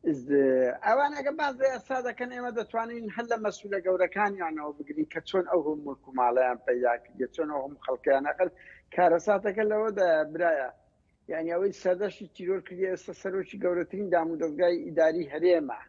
ئەوان ئەگە باز لە ئێستا دەکەن ئێمە دەتوانین هەر لە مەسئولە گەورەکانیانەوە بگرین کە چۆن ئەو هەم ملک و ماڵەیان پەیدا کردێ، چۆن ئەو هەم خەڵکیان ئەقل کارەساتەکە لەوەدا برایە. یعنی ئەوەی سەردەشتی تیرۆر کردی ئێستا سەرۆکی گەورەترین دام و دەستگای ئیداری هەرێمە،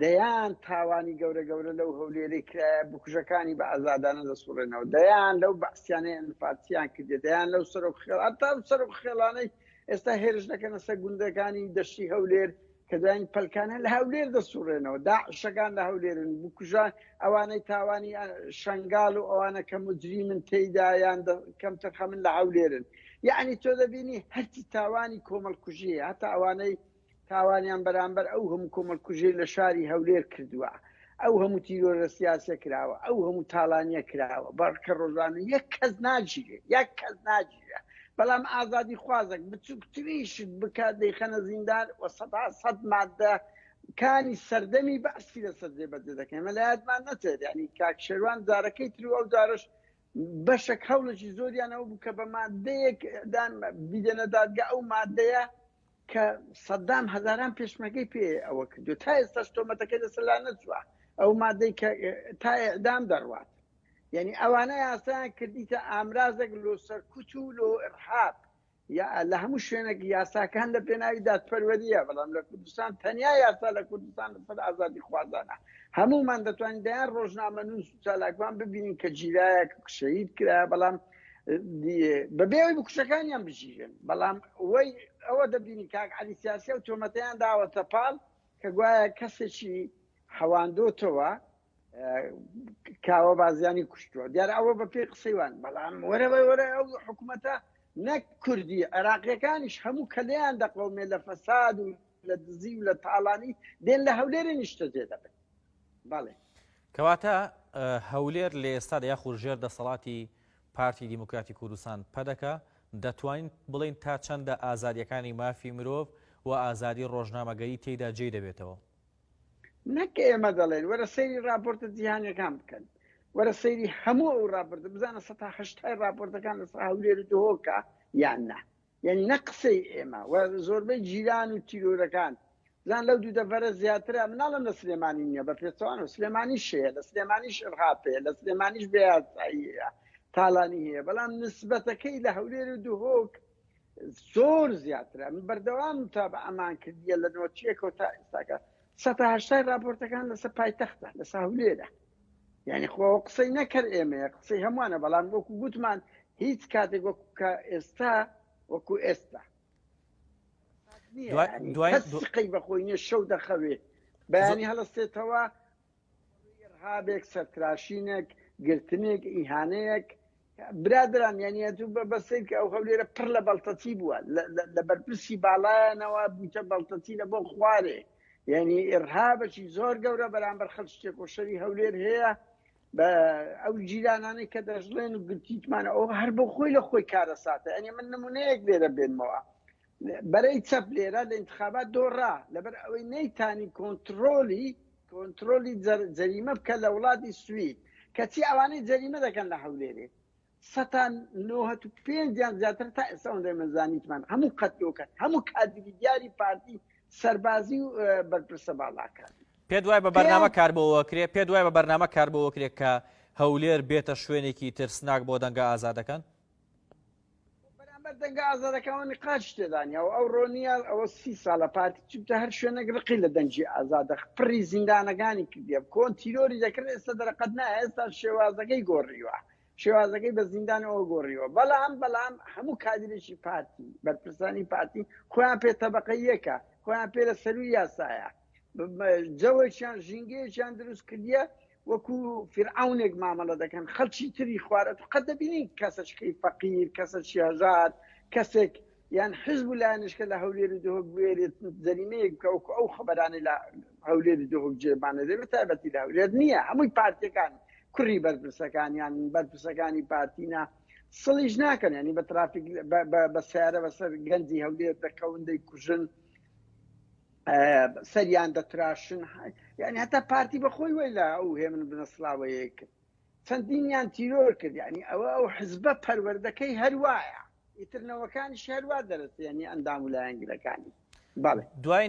دەیان تاوانی گەورە گەورە لەو هەولێرەی کرایە بکوژەکانی بە ئازادانە دەسوڕێنەوە، دەیان لەو بەعسیانەی ئەنفاتیان کردێ، دەیان لەو سەرۆک خێڵ هەتا سەرۆک خێڵانەی ئێستا هێرش دەکەنە سەر گوندەکانی دەشتی هەولێر کە دوایین پەلکانە لە هەولێر دەسوڕێنەوە، داعشەکان لە هەولێرن، بکوژان ئەوانەی تاوانی شنگال و ئەوانە کە مجریمن تێیدا یان کەم تەرخەمن لە هەولێرن. یعنی تۆ دەبینی هەرچی تاوانی کۆمەڵکوژیە، هەتا ئەوانەی تاوانیان بەرامبەر ئەو هەموو کۆمەڵکوژەی لە شاری هەولێر کردووە، ئەو هەموو تیرۆرە سیاسە کراوە، ئەو هەموو تاڵانیە کراوە، بەڕکە ڕۆژانە یەک کەس ناگیرێ، یەک کەس ناگیرێ. بەڵام ئازادی خوازێک بچووکتریشت بکات دەیخەنە زیندان و سەد مادە کانی سەردەمی بەعسی لەسەر جێبەجێ دەکەین. مەلایەتمان نەچێت، ینی کاک شێروان جارەکەی تر ئەو جارش بەشێک هەوڵێکی زۆریانەوە بوو کە بە مادەیەک بیدەنە دادگا ئەو مادەیە کە سەدام هەزاران پێشمەکەی پێ ئەوە کردو تا ئێستاش تۆمەتەکەی لەسەر لا نەچووە، ئەو مادەی کە تا ئێعدام دەڕوات. یعنی ئەوانە یاسایان کردیتە ئامرازێک لۆ سەرکوت و لۆ ئرهاب لە هەموو شوێنێک یاساکان لە پێناوی دادپەروەریە، بەڵام لە کوردستان تەنیا یاسا لە کوردستان لەسەر ئازادی خوازانە. هەمومان دەتوانین دەیان ڕۆژنامە نووس و چالاکوان ببینین کە جیرایەک شەهید کرا، بەڵام بەبێەوەی بکوشەکانیان بژیرن، بەڵام وەی ئەوە دەبینی کاک عەلی سیاسیە و تۆمەتەیان داوەتە پاڵ کە گوایە کەسێکی هەواندۆتەوە کاوە بازیانی کوشتووە. دیارە ئەوە بە پێی قسەیوان، بەڵام وەرە ئەو حکوومەتە نەک کوردی عێراقیەکانیش هەموو کەلەیان دەقەومێ لە فەساد و لە دزی و لە تاڵانی دێن لە هەولێرە نیشتە جێ دەبن. بەڵێ کەواتە هەولێر لە ئێستادا یا خوژێر دەسەڵاتی پارتی دیموکراتی کوردستان پەدەکە، دەتوانین بڵین تا چەندە ئازادیەکانی مافی مرۆڤ و ئازادی ڕۆژنامەگەری تێیدا جێی دەبێتەوە؟ نەکە ئێمە دەڵێن وەرە سەیری راپۆرتە جیهانیەکان بکەن، وەرە سەیری هەموو ئەو راپۆرتە بزانە 180 راپۆرتەکان لەسەر هەولێر و دهۆکە یان نا، یعنی نە قسەی ئێمە و زۆربەی جیران و تیرۆرەکان زان لەو دوو دەڤەرە زیاترە. مناڵم لە سلێمانی نییە بە پێچوان و سلێمانی شەیە، لە سلێمانیش ئرهابەیە، لە سلێمانیش بێیاساییە، تاڵانی هەیە، بەڵام نسبەتەکەی لە هەولێر و دهۆک زۆر زیاترە. من بەردەوام تا بە ئەمان کردیە لە نۆچیەکەوە تا ئێستاکە 180 راپۆرتەکان لەسەر پایتەختە، لەسەر هەولێرە. یعنی خۆ قسەی نەکرد ئێمەیە، قسەی هەمووانە، بەڵام وەکو گوتمان هیچ کاتێک وەکو کە ئێستا وەکو ئێستا قەی بەخۆی نیە شەو دەخەوێ بەیانی هەڵەستێتەوە ئرهابێک، سەرکراشینێک، گرتنێک، ئیهانەیەک. برادران یعنی تو بەسەر کە ئەو هەولێرە پڕ لە بەڵتەچی بووە، لە بەرپرسی باڵایانەوە بووتە بەڵتەچی لە بۆ خوارێ. یعنی ئرهابەکی زۆر گەورە بەرامبەر خەڵک شتێکۆشەری هەولێر هەیە. بە ئەو جیرانانەی کە دەژڵێن و گرتیتمانە ئەو هەر بۆ خۆی لە خۆی کارەساتە. ئەنی من نمونەیەک لێرە بێنمەوە، بەرەی چەپ لێرە لە انتخابات دۆڕا لەبەر ئەوەی نەیتانی کۆنتترۆلی جەریمە بکە لە وڵاتی سوید، کەچی ئەوانەی جەریمە دەکەن لە هەولێرێ 95 زیاتر تا ئێستا ئەوەندەی مەزانیتمان هەموو قەتلۆکەن، هەموو کادری دیاری پارتی سەربازی و بەرپرسە باڵاکان. پێ دوای بە بەرنامە کار بۆوەکرێ، پێ دوای بە بەرنامە کار بۆوەکرێت کە هەولێر بێتە شوێنێکی ترسناک بۆ دەنگە ئازادەکان؟ بەرامبەر دەنگە ئازادەکانەوەی قاچ تێدانیەوە ئەو ڕۆنیە ئەوە 30 ساڵە پارتی چوتە هەر شوێنێک ڕقی لە دەنجی ئازادە پڕی زیندانەکانی کردیە، کۆن تیرۆری دەکرد، ئێستا دەرەقەت نایە، ئێستا شێوازەکەی گۆڕیوە، شێوازەکەی بە زیندانەوە گۆڕیوە. بەڵام هەموو کادرێکی پارتی بەرپرسانی پارتی خۆیان پێ تەبەقەی یەکە، خۆیان پێ لە سەروی یاسایە، جەوێکیان ژینگەیەکیان دروست کردیە وەکو فرعونێک مامەڵە دەکەن، خەڵکی تری خوارەت قەت دەبینین کەسەشکەی فەقیر، کەسەکی هەژار، کەسێک یان حزب و لایەنشکە لە هەولێر و دهۆک بوێرێت جەریمەیەک بکە وەکو ئەو خەبەرانەی لە هەولێر و دهۆک جێبانە دەبێت تایبەتی لە هەولێر نییە. هەمووی پارتیەکان کوڕی بەرپرسەکانیان بەرپرسەکانی پارتینە سڵیش ناکەن، ینی بە ترافیک بە سیارە بەسەر گەنجی هەولێر دەکەوندەی کوژن، سەریان دەتراشن، یعنی هەتا پارتی بەخۆی وی لە ئەو هێ من بنەسڵاوەیە کرد، چەندینیان تیرۆر کرد. یعنی ئەو حزبە پەروەردەکەی هەروایە، ئیترنەوەکانیش هەروە دەرەچێت، یعنی ئەندام و لایەنگرەکانی. بەڵێ دوای